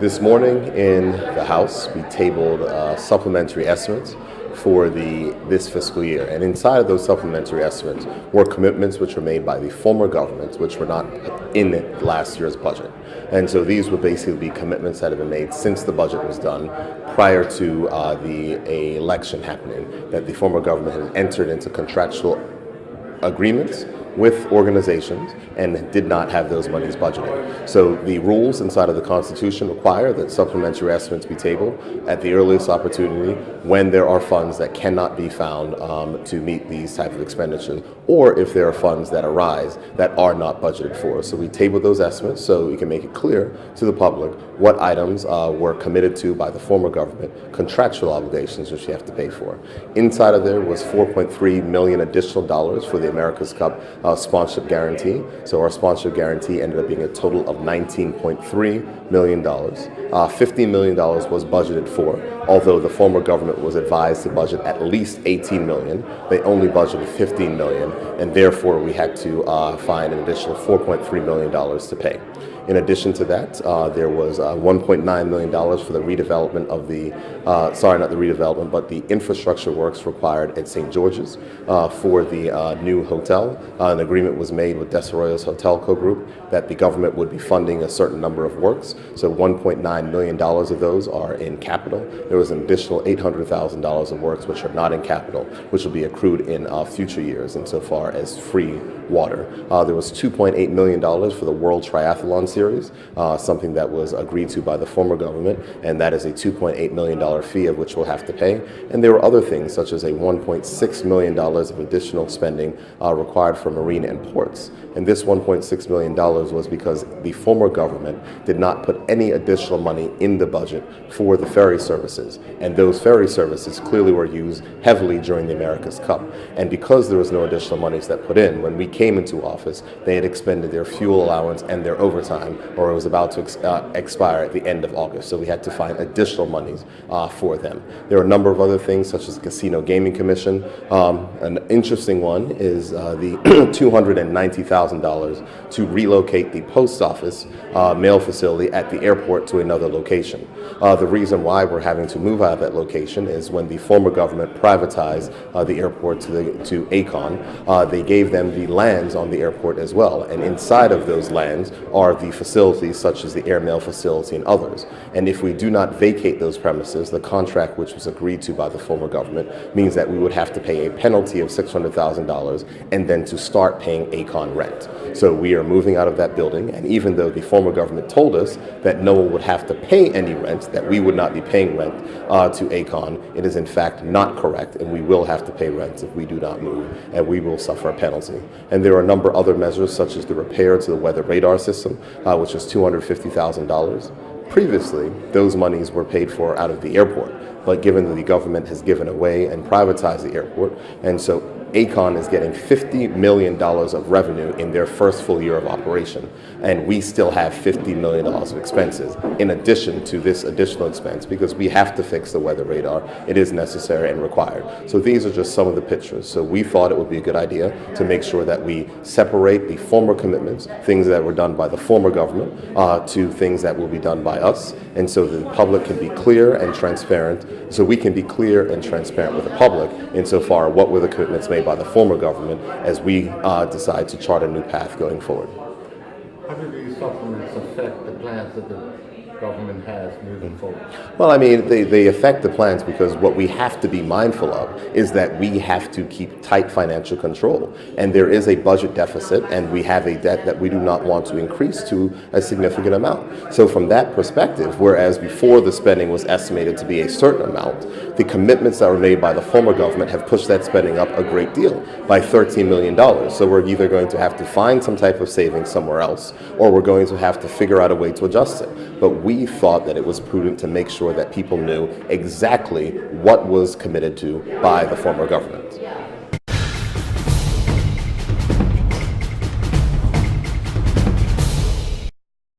This morning in the House, we tabled supplementary estimates for this fiscal year. And inside of those supplementary estimates were commitments which were made by the former government, which were not in last year's budget. And so these would basically be commitments that have been made since the budget was done, prior to the election happening, that the former government had entered into contractual agreements with organizations and did not have those monies budgeted. So the rules inside of the Constitution require that supplementary estimates be tabled at the earliest opportunity when there are funds that cannot be found to meet these type of expenditures, or if there are funds that arise that are not budgeted for. So we tabled those estimates so we can make it clear to the public what items were committed to by the former government, contractual obligations which you have to pay for. Inside of there was $4.3 million additional dollars for the America's Cup sponsorship guarantee. So our sponsorship guarantee ended up being a total of $19.3 million. $15 million was budgeted for, although the former government was advised to budget at least $18 million. They only budgeted $15 million, and therefore we had to find an additional $4.3 million to pay. In addition to that, there was $1.9 million for the redevelopment of the infrastructure works required at St. George's for the new hotel. An agreement was made with Desarrollo's Hotel Co. Group that the government would be funding a certain number of works. So $1.9 million of those are in capital. There was an additional $800,000 of works which are not in capital, which will be accrued in future years insofar as free water. There was $2.8 million for the World Triathlon Series, something that was agreed to by the former government, and that is a $2.8 million fee of which we'll have to pay. And there were other things such as a $1.6 million of additional spending required for marine and ports. And this $1.6 million was because the former government did not put any additional money in the budget for the ferry services. And those ferry services clearly were used heavily during the America's Cup. And because there was no additional monies that put in, when we came into office, they had expended their fuel allowance and their overtime, or it was about to expire at the end of August. So we had to find additional monies for them. There are a number of other things, such as the Casino Gaming Commission. An interesting one is the $290,000 to relocate the post office mail facility at the airport to another location. The reason why we're having to move out of that location is when the former government privatized the airport to Acon, they gave them the lands on the airport as well. And inside of those lands are the facilities such as the airmail facility and others. And if we do not vacate those premises, the contract which was agreed to by the former government means that we would have to pay a penalty of $600,000 and then to start paying Acon rent. So we are moving out of that building, and even though the former government told us that no one would have to pay any rent, that we would not be paying rent to Acon, it is in fact not correct, and we will have to pay rent if we do not move, and we will suffer a penalty. And there are a number of other measures, such as the repair to the weather radar system, which is $250,000. Previously, those monies were paid for out of the airport, but given that the government has given away and privatized the airport, and so Acon is getting $50 million of revenue in their first full year of operation, and we still have $50 million of expenses in addition to this additional expense because we have to fix the weather radar. It is necessary and required. So these are just some of the pictures. So we thought it would be a good idea to make sure that we separate the former commitments, things that were done by the former government, to things that will be done by us, and so the public can be clear and transparent, so we can be clear and transparent with the public insofar what were the commitments made by the former government as we decide to chart a new path going forward. How do these supplements affect the plans that the government has moving forward? Well, I mean, they affect the plans because what we have to be mindful of is that we have to keep tight financial control. And there is a budget deficit, and we have a debt that we do not want to increase to a significant amount. So from that perspective, whereas before the spending was estimated to be a certain amount, the commitments that were made by the former government have pushed that spending up a great deal by $13 million. So we're either going to have to find some type of savings somewhere else, or we're going to have to figure out a way to adjust it. But we thought that it was prudent to make sure that people knew exactly what was committed to by the former government.